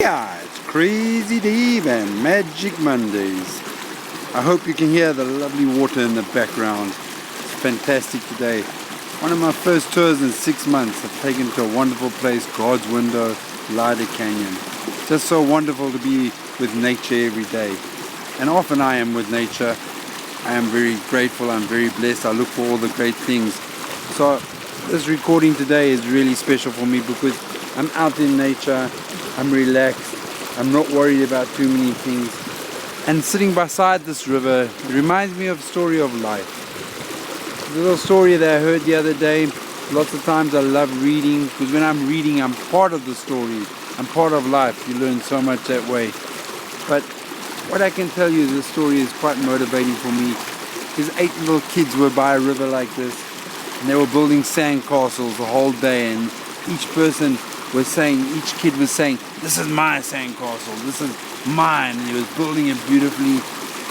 Yeah, it's Crazy Dave and Magic Mondays. I hope you can hear the lovely water in the background. It's fantastic today. One of my first tours in 6 months. I've taken to a wonderful place, God's Window, Lida Canyon. Just so wonderful to be with nature every day. And often I am with nature. I am very grateful, I'm very blessed. I look for all the great things. So this recording today is really special for me because I'm out in nature. I'm relaxed, I'm not worried about too many things, and sitting beside this river, it reminds me of a story of life. A little story that I heard the other day. Lots of times I love reading, because when I'm reading I'm part of the story, I'm part of life. You learn so much that way. But what I can tell you, this story is quite motivating for me. Because 8 little kids were by a river like this, and they were building sand castles the whole day, and each kid was saying, this is my sandcastle, this is mine, and he was building it beautifully,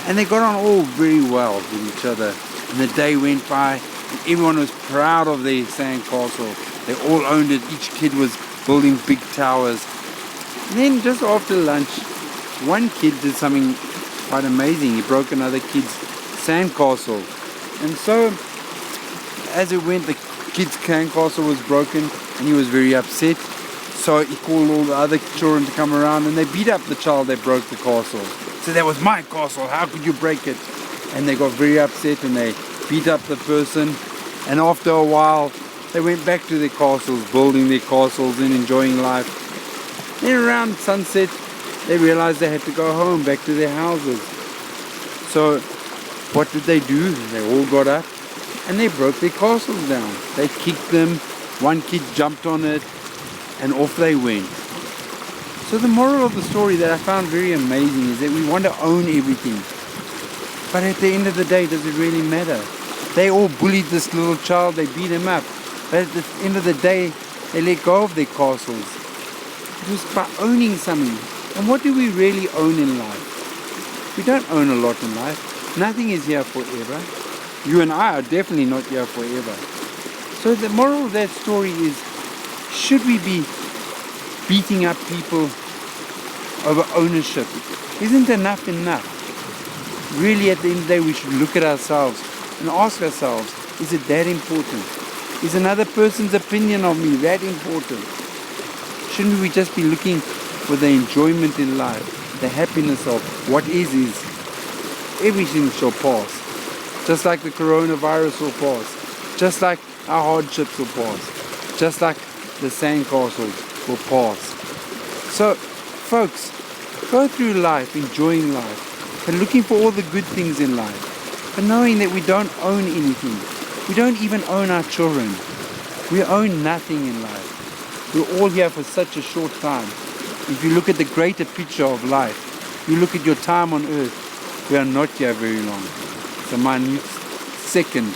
and they got on all very well with each other. And the day went by, and everyone was proud of their sandcastle. They all owned it. Each kid was building big towers. And then just after lunch, one kid did something quite amazing. He broke another kid's sandcastle, and so as it went, the kid's sandcastle was broken, and he was very upset. So he called all the other children to come around, and they beat up the child that broke the castle. So that was my castle, how could you break it? And they got very upset and they beat up the person. And after a while, they went back to their castles, building their castles and enjoying life. Then around sunset, they realized they had to go home, back to their houses. So what did they do? They all got up and they broke their castles down. They kicked them, one kid jumped on it, and off they went. So the moral of the story that I found very amazing is that we want to own everything. But at the end of the day, does it really matter? They all bullied this little child, they beat him up. But at the end of the day, they let go of their castles. It was by owning something. And what do we really own in life? We don't own a lot in life. Nothing is here forever. You and I are definitely not here forever. So the moral of that story is, should we be beating up people over ownership? Isn't enough enough? Really, at the end of the day, we should look at ourselves and ask ourselves, is it that important? Is another person's opinion of me that important? Shouldn't we just be looking for the enjoyment in life, the happiness of what is? Everything shall pass. Just like the coronavirus will pass. Just like our hardships will pass. Just like the sandcastles will pass. So, folks, go through life, enjoying life, and looking for all the good things in life, but knowing that we don't own anything. We don't even own our children. We own nothing in life. We're all here for such a short time. If you look at the greater picture of life, you look at your time on earth, we are not here very long. It's a minute second.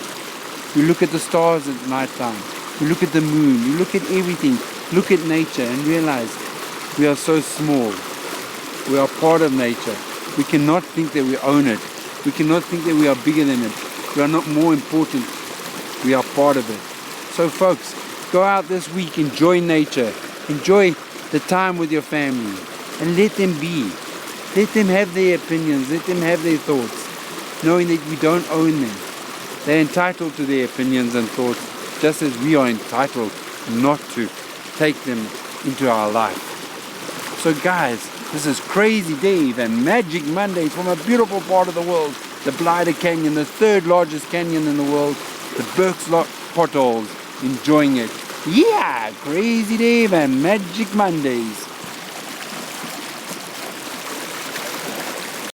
You look at the stars at night time. You look at the moon, you look at everything, look at nature and realize we are so small. We are part of nature. We cannot think that we own it. We cannot think that we are bigger than it. We are not more important. We are part of it. So folks, go out this week, enjoy nature. Enjoy the time with your family and let them be. Let them have their opinions, let them have their thoughts, knowing that we don't own them. They're entitled to their opinions and thoughts, just as we are entitled not to take them into our life. So guys, this is Crazy Dave and Magic Mondays from a beautiful part of the world, the Lida Canyon, the 3rd largest canyon in the world, the Burke's Potholes, enjoying it. Yeah, Crazy Dave and Magic Mondays.